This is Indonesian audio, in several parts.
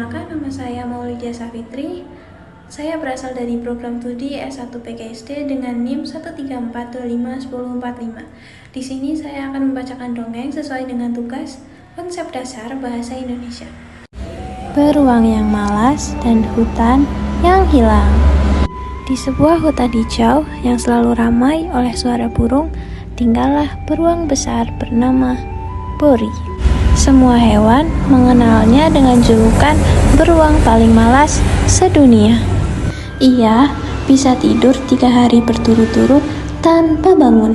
Perkenalkan, nama saya Maulidia Safitri. Saya berasal dari program studi S1 PGSD dengan NIM 134251045. Di sini saya akan membacakan dongeng sesuai dengan tugas konsep dasar bahasa Indonesia. Beruang yang malas dan hutan yang hilang. Di sebuah hutan hijau yang selalu ramai oleh suara burung, tinggallah beruang besar bernama Bori. Semua hewan mengenalnya dengan julukan beruang paling malas sedunia. Ia bisa tidur 3 hari berturut-turut tanpa bangun.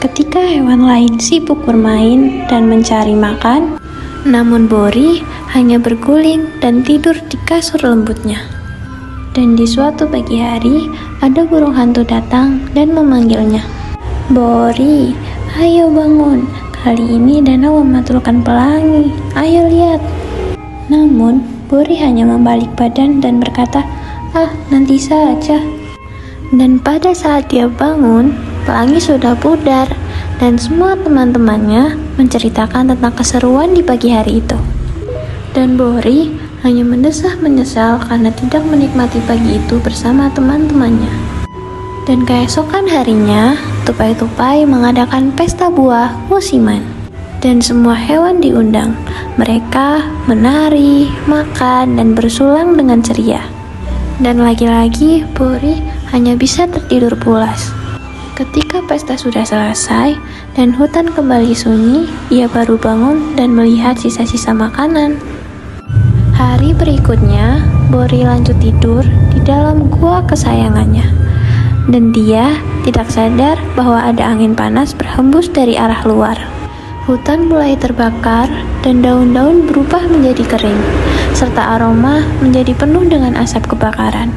Ketika hewan lain sibuk bermain dan mencari makan, namun Bori hanya berguling dan tidur di kasur lembutnya. Dan di suatu pagi hari, ada burung hantu datang dan memanggilnya. "Bori, ayo bangun. Kali ini danau mematulkan pelangi. Ayo lihat." Namun, Bori hanya membalik badan dan berkata, "Nanti saja." Dan pada saat dia bangun, pelangi sudah pudar dan semua teman-temannya menceritakan tentang keseruan di pagi hari itu. Dan Bori hanya mendesah menyesal karena tidak menikmati pagi itu bersama teman-temannya. Dan keesokan harinya, tupai-tupai mengadakan pesta buah musiman. Dan semua hewan diundang. Mereka menari, makan, dan bersulang dengan ceria. Dan lagi-lagi, Bori hanya bisa tertidur pulas. Ketika pesta sudah selesai dan hutan kembali sunyi, ia baru bangun dan melihat sisa-sisa makanan. Hari berikutnya, Bori lanjut tidur di dalam gua kesayangannya. Dan dia tidak sadar bahwa ada angin panas berhembus dari arah luar. Hutan mulai terbakar dan daun-daun berubah menjadi kering, serta aroma menjadi penuh dengan asap kebakaran.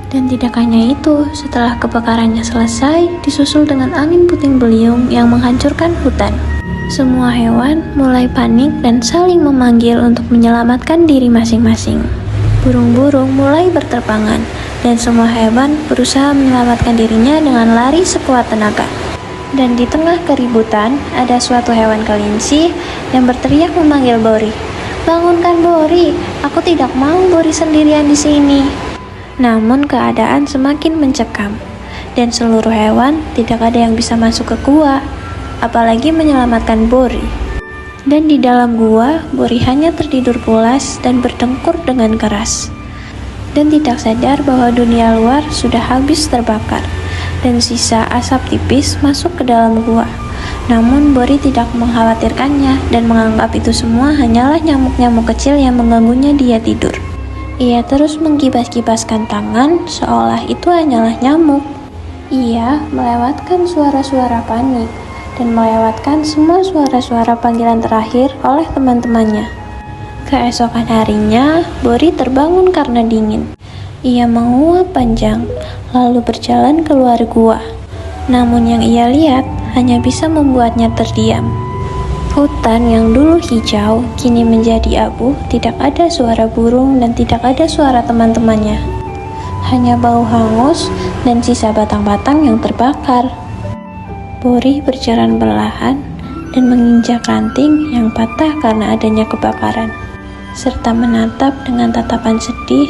Dan tidak hanya itu, setelah kebakarannya selesai, disusul dengan angin puting beliung yang menghancurkan hutan. Semua hewan mulai panik dan saling memanggil untuk menyelamatkan diri masing-masing. Burung-burung mulai berterbangan, dan semua hewan berusaha menyelamatkan dirinya dengan lari sekuat tenaga. Dan di tengah keributan, ada suatu hewan kelinci yang berteriak memanggil Bori. "Bangunkan Bori, aku tidak mau Bori sendirian di sini." Namun keadaan semakin mencekam, dan seluruh hewan tidak ada yang bisa masuk ke gua, apalagi menyelamatkan Bori. Dan di dalam gua, Bori hanya tertidur pulas dan bertengkur dengan keras. Dan tidak sadar bahwa dunia luar sudah habis terbakar, dan sisa asap tipis masuk ke dalam gua. Namun Bori tidak mengkhawatirkannya dan menganggap itu semua hanyalah nyamuk-nyamuk kecil yang mengganggunya dia tidur. Ia terus mengkibas-kibaskan tangan seolah itu hanyalah nyamuk. Ia melewatkan suara-suara panik dan melewatkan semua suara-suara panggilan terakhir oleh teman-temannya. Keesokan harinya, Bori terbangun karena dingin. Ia menguap panjang, lalu berjalan keluar gua. Namun yang ia lihat hanya bisa membuatnya terdiam. Hutan yang dulu hijau kini menjadi abu, tidak ada suara burung dan tidak ada suara teman-temannya. Hanya bau hangus dan sisa batang-batang yang terbakar. Bori berjalan perlahan dan menginjak ranting yang patah karena adanya kebakaran, serta menatap dengan tatapan sedih.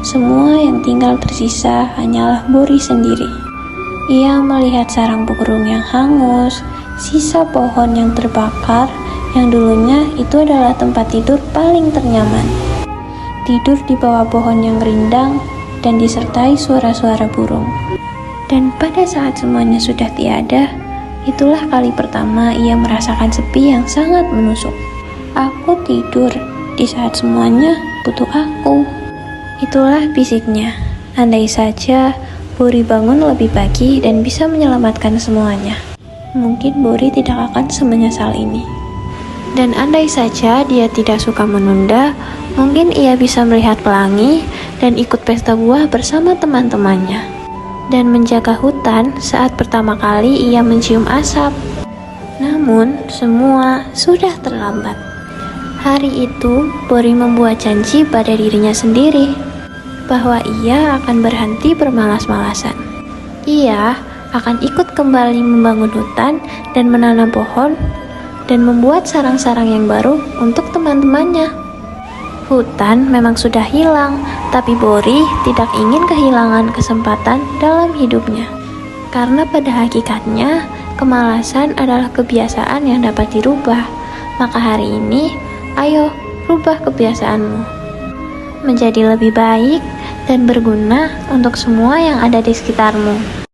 Semua yang tinggal tersisa hanyalah Bori sendiri. Ia melihat sarang burung yang hangus, sisa pohon yang terbakar, yang dulunya itu adalah tempat tidur paling ternyaman. Tidur di bawah pohon yang rindang dan disertai suara-suara burung. Dan pada saat semuanya sudah tiada, itulah kali pertama ia merasakan sepi yang sangat menusuk. "Aku tidur di saat semuanya butuh aku." Itulah bisiknya. Andai saja Bori bangun lebih pagi dan bisa menyelamatkan semuanya, mungkin Bori tidak akan semenyesal ini. Dan andai saja dia tidak suka menunda, mungkin ia bisa melihat pelangi dan ikut pesta buah bersama teman-temannya, dan menjaga hutan saat pertama kali ia mencium asap. Namun, semua sudah terlambat. Hari itu, Bori membuat janji pada dirinya sendiri bahwa ia akan berhenti bermalas-malasan. Ia akan ikut kembali membangun hutan dan menanam pohon dan membuat sarang-sarang yang baru untuk teman-temannya. Hutan memang sudah hilang, tapi Bori tidak ingin kehilangan kesempatan dalam hidupnya. Karena pada hakikatnya, kemalasan adalah kebiasaan yang dapat dirubah. Maka hari ini, ayo rubah kebiasaanmu menjadi lebih baik dan berguna untuk semua yang ada di sekitarmu.